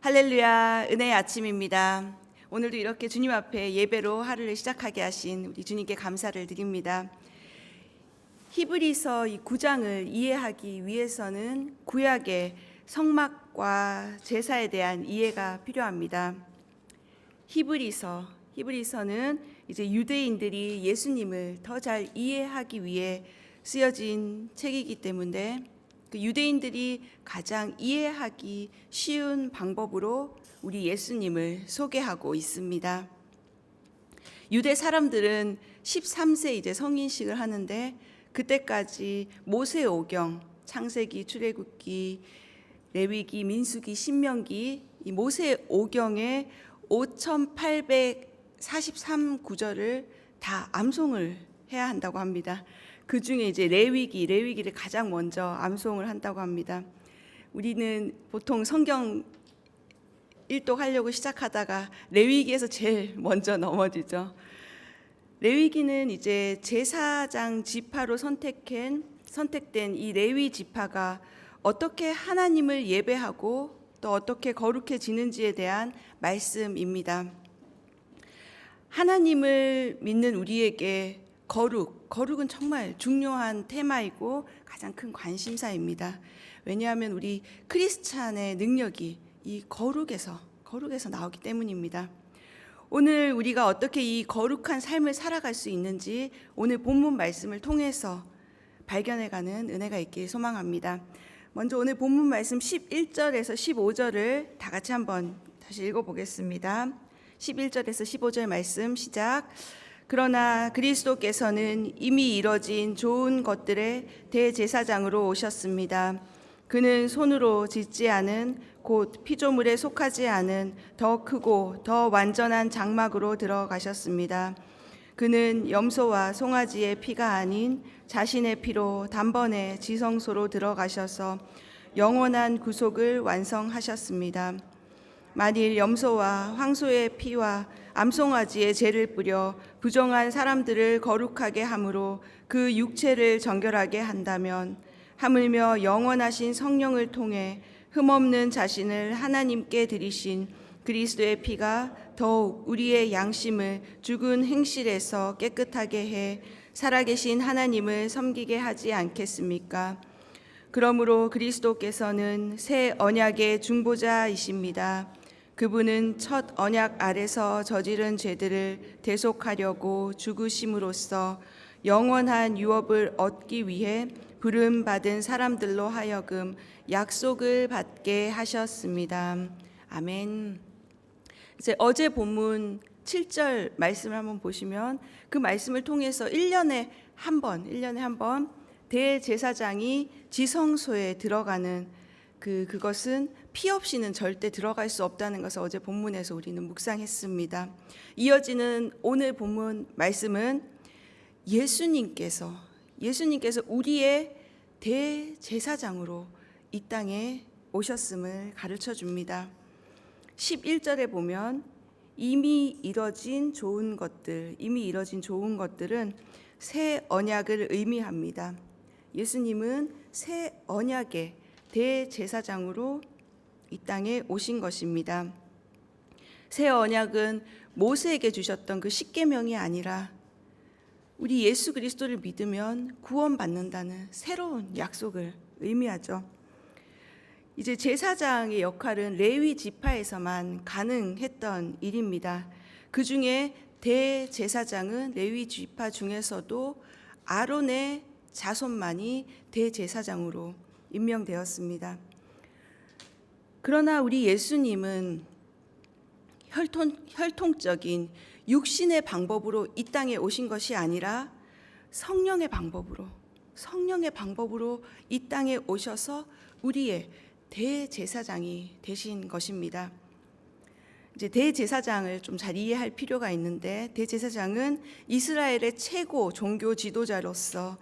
할렐루야, 은혜의 아침입니다. 오늘도 이렇게 주님 앞에 예배로 하루를 시작하게 하신 우리 주님께 감사를 드립니다. 히브리서 이 9장을 이해하기 위해서는 구약의 성막과 제사에 대한 이해가 필요합니다. 히브리서는 이제 유대인들이 예수님을 더 잘 이해하기 위해 쓰여진 책이기 때문에 그 유대인들이 가장 이해하기 쉬운 방법으로 우리 예수님을 소개하고 있습니다. 유대 사람들은 13세 이제 성인식을 하는데 그때까지 모세오경, 창세기, 출애굽기, 레위기, 민수기, 신명기 이 모세오경의 5843구절을 다 암송을 해야 한다고 합니다. 그 중에 이제 레위기를 가장 먼저 암송을 한다고 합니다. 우리는 보통 성경 일독하려고 시작하다가 레위기에서 제일 먼저 넘어지죠. 레위기는 이제 제사장 지파로 선택된 이 레위 지파가 어떻게 하나님을 예배하고 또 어떻게 거룩해지는지에 대한 말씀입니다. 하나님을 믿는 우리에게 거룩은 정말 중요한 테마이고 가장 큰 관심사입니다. 왜냐하면 우리 크리스찬의 능력이 이 거룩에서 나오기 때문입니다. 오늘 우리가 어떻게 이 거룩한 삶을 살아갈 수 있는지 오늘 본문 말씀을 통해서 발견해가는 은혜가 있길 소망합니다. 먼저 오늘 본문 말씀 11절에서 15절을 다 같이 한번 다시 읽어보겠습니다. 11절에서 15절 말씀 시작. 그러나 그리스도께서는 이미 이뤄진 좋은 것들의 대제사장으로 오셨습니다. 그는 손으로 짓지 않은 곧 피조물에 속하지 않은 더 크고 더 완전한 장막으로 들어가셨습니다. 그는 염소와 송아지의 피가 아닌 자신의 피로 단번에 지성소로 들어가셔서 영원한 구속을 완성하셨습니다. 만일 염소와 황소의 피와 암송아지의 죄를 뿌려 부정한 사람들을 거룩하게 함으로 그 육체를 정결하게 한다면 하물며 영원하신 성령을 통해 흠없는 자신을 하나님께 드리신 그리스도의 피가 더욱 우리의 양심을 죽은 행실에서 깨끗하게 해 살아계신 하나님을 섬기게 하지 않겠습니까? 그러므로 그리스도께서는 새 언약의 중보자이십니다. 그분은 첫 언약 아래서 저지른 죄들을 대속하려고 죽으심으로써 영원한 유업을 얻기 위해 부름받은 사람들로 하여금 약속을 받게 하셨습니다. 아멘. 이제 어제 본문 7절 말씀을 한번 보시면 그 말씀을 통해서 1년에 한 번 대제사장이 지성소에 들어가는 그것은 피 없이는 절대 들어갈 수 없다는 것을 어제 본문에서 우리는 묵상했습니다. 이어지는 오늘 본문 말씀은 예수님께서 우리의 대제사장으로 이 땅에 오셨음을 가르쳐 줍니다. 11절에 보면 이미 이뤄진 좋은 것들은 새 언약을 의미합니다. 예수님은 새 언약의 대제사장으로 이 땅에 오신 것입니다. 새 언약은 모세에게 주셨던 그 십계명이 아니라 우리 예수 그리스도를 믿으면 구원받는다는 새로운 약속을 의미하죠. 이제 제사장의 역할은 레위 지파에서만 가능했던 일입니다. 그 중에 대제사장은 레위 지파 중에서도 아론의 자손만이 대제사장으로 임명되었습니다. 그러나 우리 예수님은 혈통적인 육신의 방법으로 이 땅에 오신 것이 아니라 성령의 방법으로 이 땅에 오셔서 우리의 대제사장이 되신 것입니다. 이제 대제사장을 좀 잘 이해할 필요가 있는데 대제사장은 이스라엘의 최고 종교 지도자로서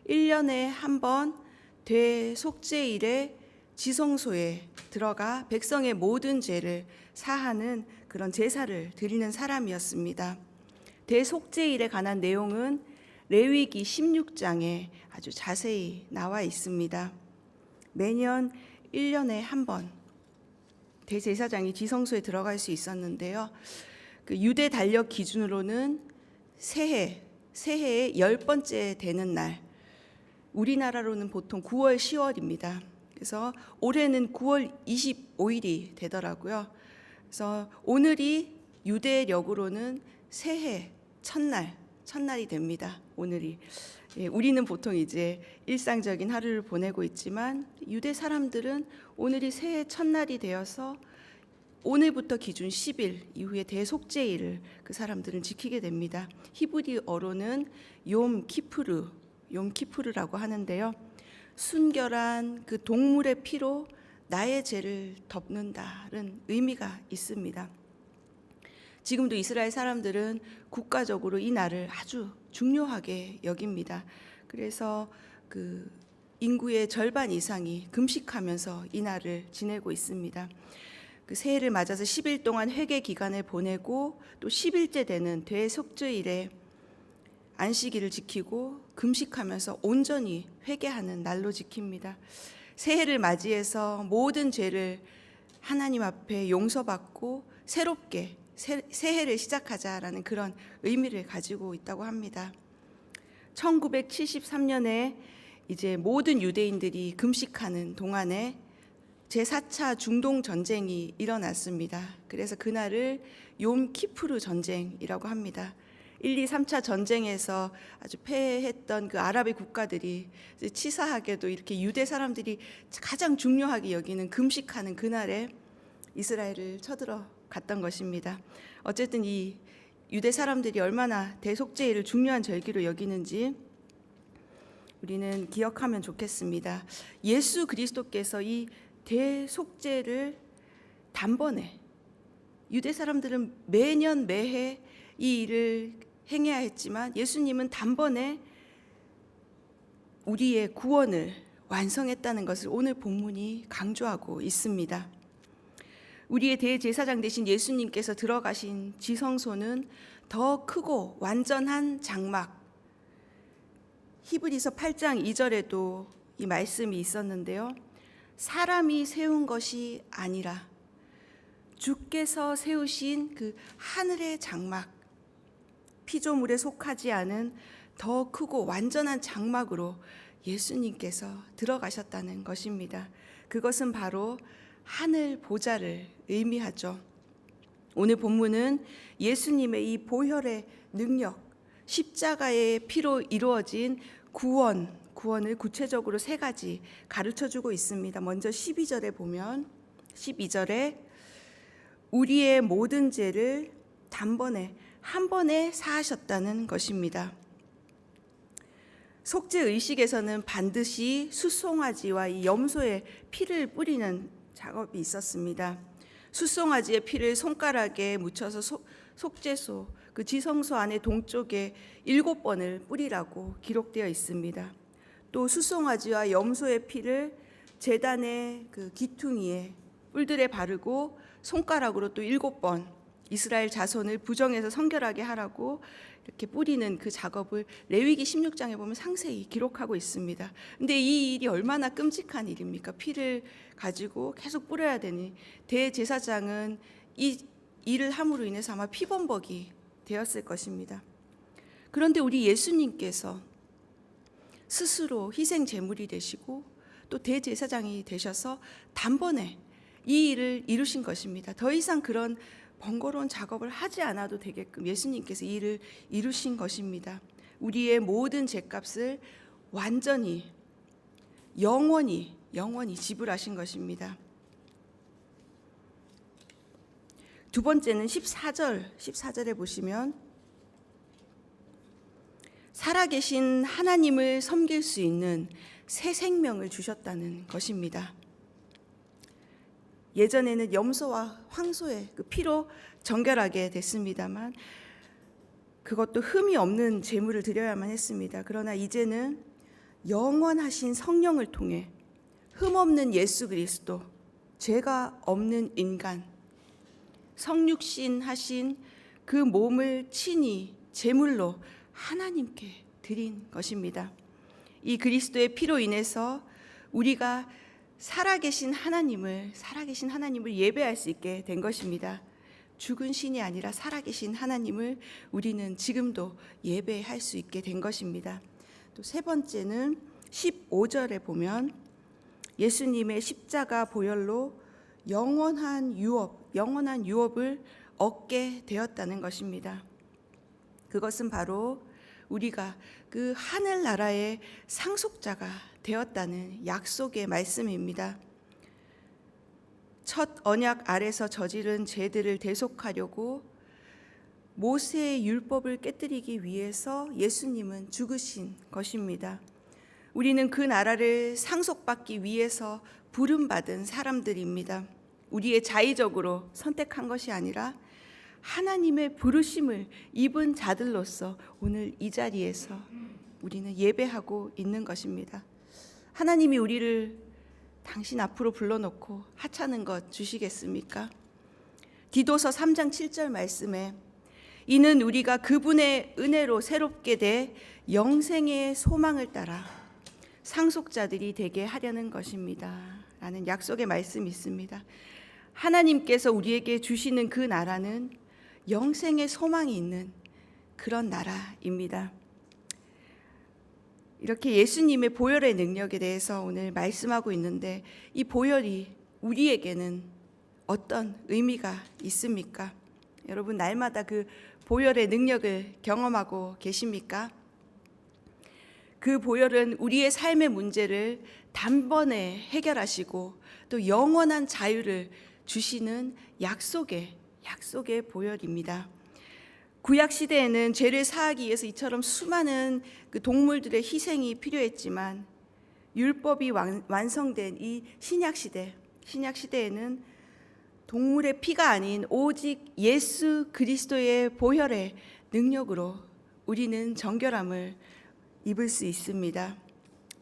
1년에 한 번 대속죄일에 지성소에 들어가 백성의 모든 죄를 사하는 그런 제사를 드리는 사람이었습니다. 대속죄일에 관한 내용은 레위기 16장에 아주 자세히 나와 있습니다. 매년 1년에 한 번 대제사장이 지성소에 들어갈 수 있었는데요. 그 유대 달력 기준으로는 새해의 10번째 되는 날, 우리나라로는 보통 9월 10월입니다. 그래서 올해는 9월 25일이 되더라고요. 그래서 오늘이 유대력으로는 새해 첫날이 됩니다. 오늘이. 우리는 보통 이제 일상적인 하루를 보내고 있지만 유대 사람들은 오늘이 새해 첫날이 되어서 오늘부터 기준 10일 이후에 대속죄일을 그 사람들은 지키게 됩니다. 히브리어로는 욤키푸르라고 하는데요. 순결한 그 동물의 피로 나의 죄를 덮는다는 의미가 있습니다. 지금도 이스라엘 사람들은 국가적으로 이 날을 아주 중요하게 여깁니다. 그래서 그 인구의 절반 이상이 금식하면서 이 날을 지내고 있습니다. 그 새해를 맞아서 10일 동안 회개 기간을 보내고 또 10일째 되는 대속죄일에 안식일을 지키고 금식하면서 온전히 회개하는 날로 지킵니다. 새해를 맞이해서 모든 죄를 하나님 앞에 용서받고 새롭게 새해를 시작하자라는 그런 의미를 가지고 있다고 합니다. 1973년에 이제 모든 유대인들이 금식하는 동안에 제4차 중동 전쟁이 일어났습니다. 그래서 그날을 욤키푸르 전쟁이라고 합니다. 1, 2, 3차 전쟁에서 아주 패했던 그 아랍의 국가들이 치사하게도 이렇게 유대 사람들이 가장 중요하게 여기는 금식하는 그날에 이스라엘을 쳐들어 갔던 것입니다. 어쨌든 이 유대 사람들이 얼마나 대속죄일을 중요한 절기로 여기는지 우리는 기억하면 좋겠습니다. 예수 그리스도께서 이 대속죄를 단번에, 유대 사람들은 매년 매해 이 일을 행해야 했지만 예수님은 단번에 우리의 구원을 완성했다는 것을 오늘 본문이 강조하고 있습니다. 우리의 대제사장 되신 예수님께서 들어가신 지성소는 더 크고 완전한 장막, 히브리서 8장 2절에도 이 말씀이 있었는데요. 사람이 세운 것이 아니라 주께서 세우신 그 하늘의 장막, 피조물에 속하지 않은 더 크고 완전한 장막으로 예수님께서 들어가셨다는 것입니다. 그것은 바로 하늘 보좌를 의미하죠. 오늘 본문은 예수님의 이 보혈의 능력, 십자가의 피로 이루어진 구원을 구체적으로 세 가지 가르쳐주고 있습니다. 먼저 12절에 보면 12절에 우리의 모든 죄를 단번에 한 번에 사하셨다는 것입니다. 속죄 의식에서는 반드시 숫송아지와 이 염소의 피를 뿌리는 작업이 있었습니다. 숫송아지의 피를 손가락에 묻혀서 속죄소, 그 지성소 안에 동쪽에 7번을 뿌리라고 기록되어 있습니다. 또 숫송아지와 염소의 피를 제단의 그 기퉁이에 뿔들에 바르고 손가락으로 또 7번 이스라엘 자손을 부정해서 성결하게 하라고 이렇게 뿌리는 그 작업을 레위기 16장에 보면 상세히 기록하고 있습니다. 근데 이 일이 얼마나 끔찍한 일입니까? 피를 가지고 계속 뿌려야 되니 대제사장은 이 일을 함으로 인해서 아마 피범벅이 되었을 것입니다. 그런데 우리 예수님께서 스스로 희생 제물이 되시고 또 대제사장이 되셔서 단번에 이 일을 이루신 것입니다. 더 이상 그런 번거로운 작업을 하지 않아도 되게끔 예수님께서 이 일을 이루신 것입니다. 우리의 모든 죄값을 완전히 영원히 지불하신 것입니다. 두 번째는 14절에 보시면 살아계신 하나님을 섬길 수 있는 새 생명을 주셨다는 것입니다. 예전에는 염소와 황소의 그 피로 정결하게 됐습니다만 그것도 흠이 없는 제물을 드려야만 했습니다. 그러나 이제는 영원하신 성령을 통해 흠 없는 예수 그리스도, 죄가 없는 인간, 성육신 하신 그 몸을 친히 제물로 하나님께 드린 것입니다. 이 그리스도의 피로 인해서 우리가 살아계신 하나님을 예배할 수 있게 된 것입니다. 죽은 신이 아니라 살아계신 하나님을 우리는 지금도 예배할 수 있게 된 것입니다. 또 세 번째는 15절에 보면 예수님의 십자가 보혈로 영원한 유업을 얻게 되었다는 것입니다. 그것은 바로 우리가 그 하늘나라의 상속자가 되었다는 약속의 말씀입니다. 첫 언약 아래서 저지른 죄들을 대속하려고 모세의 율법을 깨뜨리기 위해서 예수님은 죽으신 것입니다. 우리는 그 나라를 상속받기 위해서 부름받은 사람들입니다. 우리의 자의적으로 선택한 것이 아니라 하나님의 부르심을 입은 자들로서 오늘 이 자리에서 우리는 예배하고 있는 것입니다. 하나님이 우리를 당신 앞으로 불러놓고 하찮은 것 주시겠습니까? 디도서 3장 7절 말씀에 이는 우리가 그분의 은혜로 새롭게 돼 영생의 소망을 따라 상속자들이 되게 하려는 것입니다 라는 약속의 말씀이 있습니다. 하나님께서 우리에게 주시는 그 나라는 영생의 소망이 있는 그런 나라입니다. 이렇게 예수님의 보혈의 능력에 대해서 오늘 말씀하고 있는데 이 보혈이 우리에게는 어떤 의미가 있습니까? 여러분 날마다 그 보혈의 능력을 경험하고 계십니까? 그 보혈은 우리의 삶의 문제를 단번에 해결하시고 또 영원한 자유를 주시는 약속의 보혈입니다. 구약 시대에는 죄를 사하기 위해서 이처럼 수많은 그 동물들의 희생이 필요했지만 율법이 완성된 이 신약 시대에는 동물의 피가 아닌 오직 예수 그리스도의 보혈의 능력으로 우리는 정결함을 입을 수 있습니다.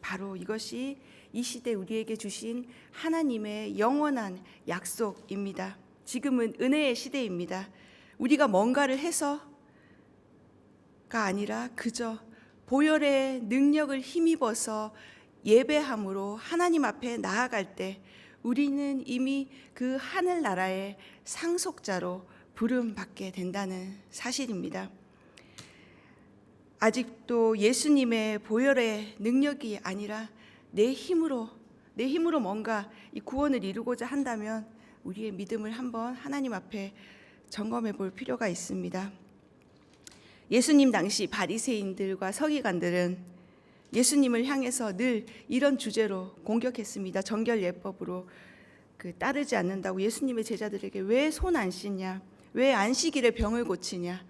바로 이것이 이 시대 우리에게 주신 하나님의 영원한 약속입니다. 지금은 은혜의 시대입니다. 우리가 뭔가를 해서가 아니라 그저 보혈의 능력을 힘입어서 예배함으로 하나님 앞에 나아갈 때 우리는 이미 그 하늘나라의 상속자로 부름받게 된다는 사실입니다. 아직도 예수님의 보혈의 능력이 아니라 내 힘으로 뭔가 이 구원을 이루고자 한다면 우리의 믿음을 한번 하나님 앞에 점검해 볼 필요가 있습니다. 예수님 당시 바리새인들과 서기관들은 예수님을 향해서 늘 이런 주제로 공격했습니다. 정결 예법으로 따르지 않는다고 예수님의 제자들에게 왜 손 안 씻냐, 왜 안식일에 병을 고치냐,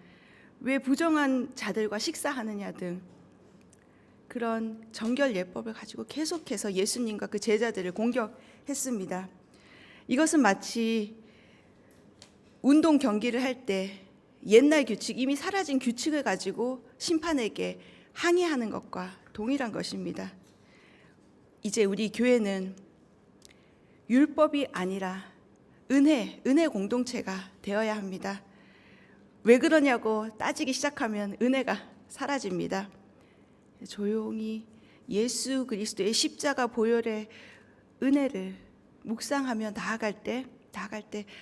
왜 부정한 자들과 식사하느냐 등 그런 정결 예법을 가지고 계속해서 예수님과 그 제자들을 공격했습니다. 이것은 마치 운동 경기를 할 때 옛날 규칙, 이미 사라진 규칙을 가지고 심판에게 항의하는 것과 동일한 것입니다. 이제 우리 교회는 율법이 아니라 은혜 공동체가 되어야 합니다. 왜 그러냐고 따지기 시작하면 은혜가 사라집니다. 조용히 예수 그리스도의 십자가 보혈의 은혜를 묵상하며 나아갈 때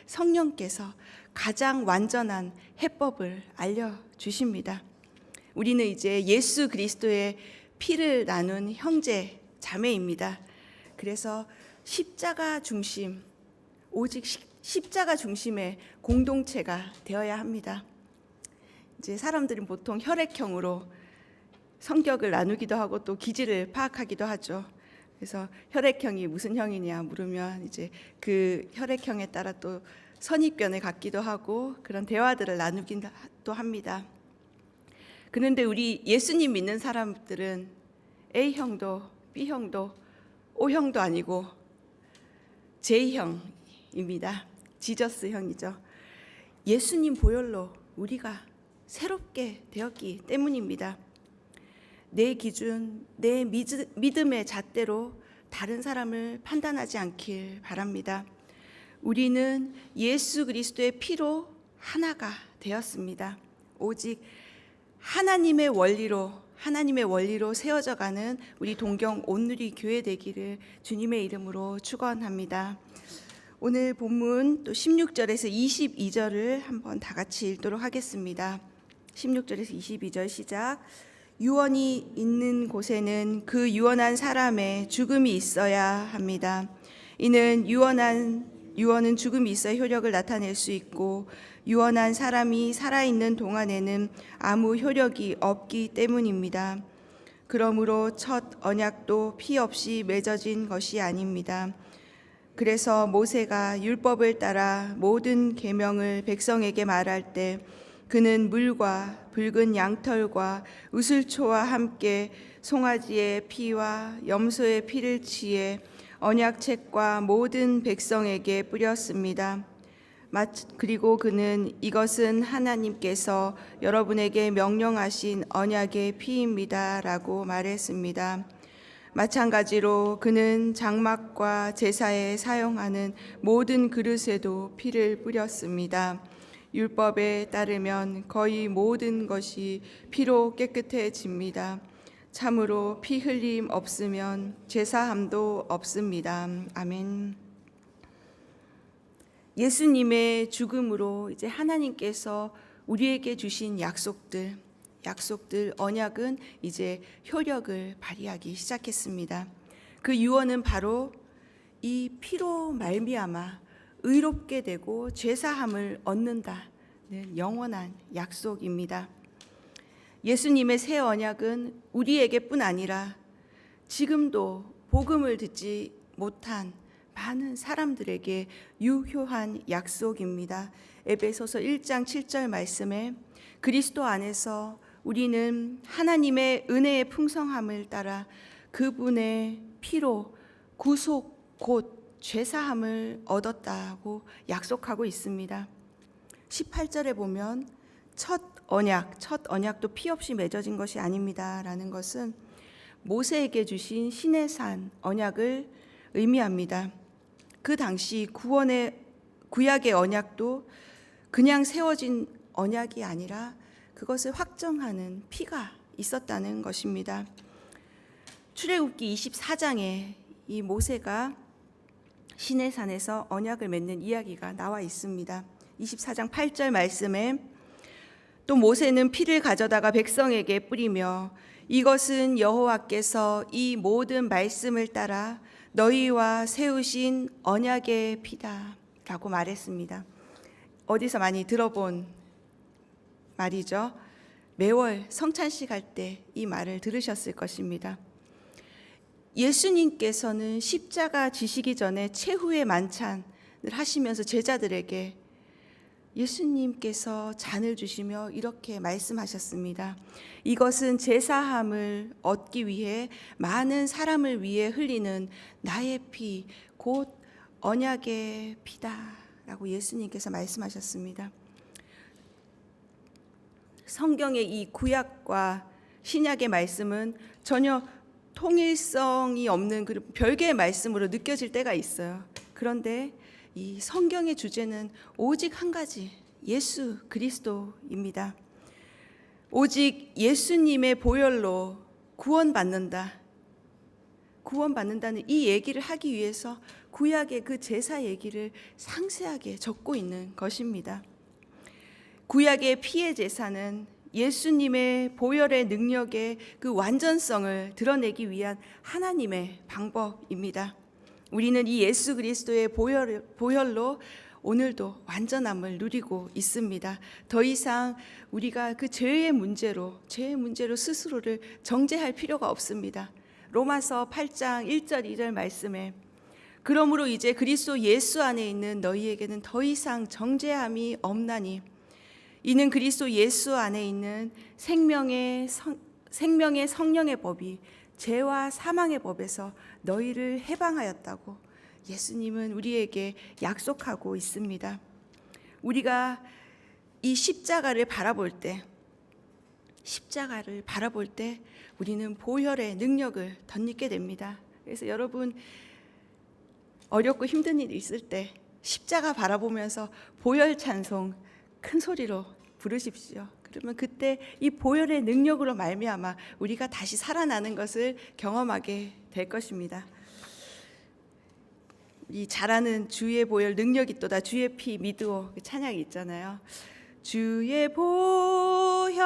성령께서 가장 완전한 해법을 알려주십니다. 우리는 이제 예수 그리스도의 피를 나눈 형제 자매입니다. 그래서 오직 십자가 중심의 공동체가 되어야 합니다. 이제 사람들은 보통 혈액형으로 성격을 나누기도 하고 또 기질을 파악하기도 하죠. 그래서 혈액형이 무슨 형이냐 물으면 이제 그 혈액형에 따라 또 선입견을 갖기도 하고 그런 대화들을 나누기도 합니다. 그런데 우리 예수님 믿는 사람들은 A형도 B형도 O형도 아니고 J형입니다. 지저스형이죠. 예수님 보혈로 우리가 새롭게 되었기 때문입니다. 내 기준, 내 믿음의 잣대로 다른 사람을 판단하지 않길 바랍니다. 우리는 예수 그리스도의 피로 하나가 되었습니다. 오직 하나님의 원리로 하나님의 원리로 세워져 가는 우리 동경 온누리 교회 되기를 주님의 이름으로 축원합니다. 오늘 본문 또 16절에서 22절을 한번 다 같이 읽도록 하겠습니다. 16절에서 22절 시작. 유언이 있는 곳에는 그 유언한 사람의 죽음이 있어야 합니다. 이는 유언은 죽음이 있어 효력을 나타낼 수 있고 유언한 사람이 살아있는 동안에는 아무 효력이 없기 때문입니다. 그러므로 첫 언약도 피 없이 맺어진 것이 아닙니다. 그래서 모세가 율법을 따라 모든 계명을 백성에게 말할 때 그는 물과 붉은 양털과 우슬초와 함께 송아지의 피와 염소의 피를 취해 언약책과 모든 백성에게 뿌렸습니다. 그리고 그는 이것은 하나님께서 여러분에게 명령하신 언약의 피입니다 라고 말했습니다. 마찬가지로 그는 장막과 제사에 사용하는 모든 그릇에도 피를 뿌렸습니다. 율법에 따르면 거의 모든 것이 피로 깨끗해집니다. 참으로 피 흘림 없으면 제사함도 없습니다. 아멘. 예수님의 죽음으로 이제 하나님께서 우리에게 주신 약속들, 언약은 이제 효력을 발휘하기 시작했습니다. 그 유언은 바로 이 피로 말미암아 의롭게 되고 죄사함을 얻는다는 영원한 약속입니다. 예수님의 새 언약은 우리에게뿐 아니라 지금도 복음을 듣지 못한 많은 사람들에게 유효한 약속입니다. 에베소서 1장 7절 말씀에 그리스도 안에서 우리는 하나님의 은혜의 풍성함을 따라 그분의 피로 구속 곧 죄사함을 얻었다고 약속하고 있습니다. 18절에 보면 첫 언약도 피 없이 맺어진 것이 아닙니다라는 것은 모세에게 주신 시내산 언약을 의미합니다. 그 당시 구약의 언약도 그냥 세워진 언약이 아니라 그것을 확정하는 피가 있었다는 것입니다. 출애굽기 24장에 이 모세가 시내산에서 언약을 맺는 이야기가 나와 있습니다. 24장 8절 말씀에 또 모세는 피를 가져다가 백성에게 뿌리며 이것은 여호와께서 이 모든 말씀을 따라 너희와 세우신 언약의 피다 라고 말했습니다. 어디서 많이 들어본 말이죠. 매월 성찬식 할 때 이 말을 들으셨을 것입니다. 예수님께서는 십자가 지시기 전에 최후의 만찬을 하시면서 제자들에게 예수님께서 잔을 주시며 이렇게 말씀하셨습니다. 이것은 제사함을 얻기 위해 많은 사람을 위해 흘리는 나의 피, 곧 언약의 피다 라고 예수님께서 말씀하셨습니다. 성경의 이 구약과 신약의 말씀은 전혀 통일성이 없는 별개의 말씀으로 느껴질 때가 있어요. 그런데 이 성경의 주제는 오직 한 가지, 예수 그리스도입니다. 오직 예수님의 보혈로 구원받는다는 이 얘기를 하기 위해서 구약의 그 제사 얘기를 상세하게 적고 있는 것입니다. 구약의 피의 제사는 예수님의 보혈의 능력의 그 완전성을 드러내기 위한 하나님의 방법입니다. 우리는 이 예수 그리스도의 보혈로 오늘도 완전함을 누리고 있습니다. 더 이상 우리가 그 죄의 문제로 스스로를 정죄할 필요가 없습니다. 로마서 8장 1절 2절 말씀에 그러므로 이제 그리스도 예수 안에 있는 너희에게는 더 이상 정죄함이 없나니 이는 그리스도 예수 안에 있는 생명의 성령의 법이 죄와 사망의 법에서 너희를 해방하였다고 예수님은 우리에게 약속하고 있습니다. 우리가 이 십자가를 바라볼 때 우리는 보혈의 능력을 덧입게 됩니다. 그래서 여러분 어렵고 힘든 일이 있을 때 십자가 바라보면서 보혈 찬송 큰 소리로 부르십시오. 그러면 그때 이 보혈의 능력으로 말미암아 우리가 다시 살아나는 것을 경험하게 될 것입니다. 이 잘하는 주의 보혈 능력이 있도다, 주의 피 미드오 그 찬양이 있잖아요. 주의 보혈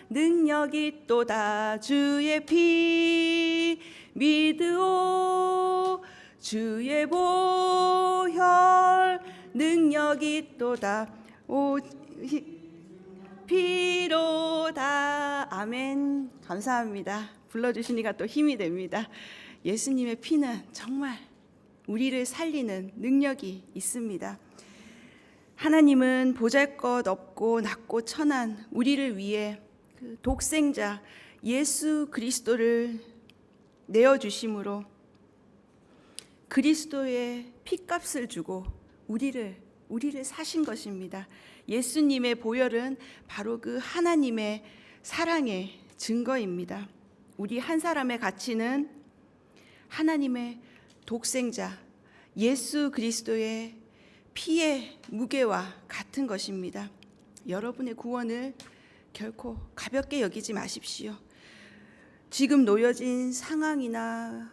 능력이 있도다, 주의 피 미드오, 주의 보혈 능력이 있도다, 오 피로다. 아멘. 감사합니다. 불러주시니까 또 힘이 됩니다. 예수님의 피는 정말 우리를 살리는 능력이 있습니다. 하나님은 보잘것없고 낮고 천한 우리를 위해 그 독생자 예수 그리스도를 내어주심으로 그리스도의 피값을 주고 우리를 사신 것입니다. 예수님의 보혈은 바로 그 하나님의 사랑의 증거입니다. 우리 한 사람의 가치는 하나님의 독생자 예수 그리스도의 피의 무게와 같은 것입니다. 여러분의 구원을 결코 가볍게 여기지 마십시오. 지금 놓여진 상황이나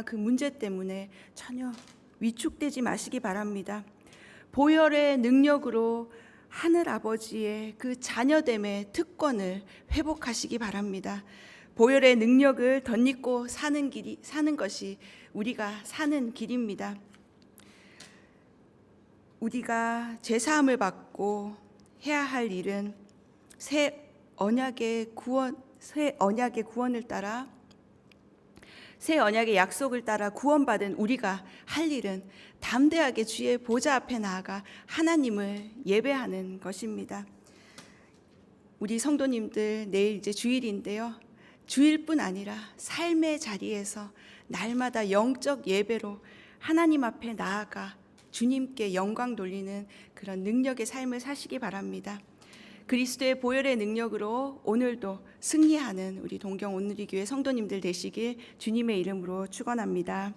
그 문제 때문에 전혀 위축되지 마시기 바랍니다. 보혈의 능력으로 하늘 아버지의 그 자녀됨의 특권을 회복하시기 바랍니다. 보혈의 능력을 덧입고 사는 것이 우리가 사는 길입니다. 우리가 죄사함을 받고 해야 할 일은 새 언약의 구원을 따라, 새 언약의 약속을 따라 구원받은 우리가 할 일은 담대하게 주의 보좌 앞에 나아가 하나님을 예배하는 것입니다. 우리 성도님들 내일 이제 주일인데요. 주일뿐 아니라 삶의 자리에서 날마다 영적 예배로 하나님 앞에 나아가 주님께 영광 돌리는 그런 능력의 삶을 사시기 바랍니다. 그리스도의 보혈의 능력으로 오늘도 승리하는 우리 동경 온누리교회 성도님들 되시길 주님의 이름으로 축원합니다.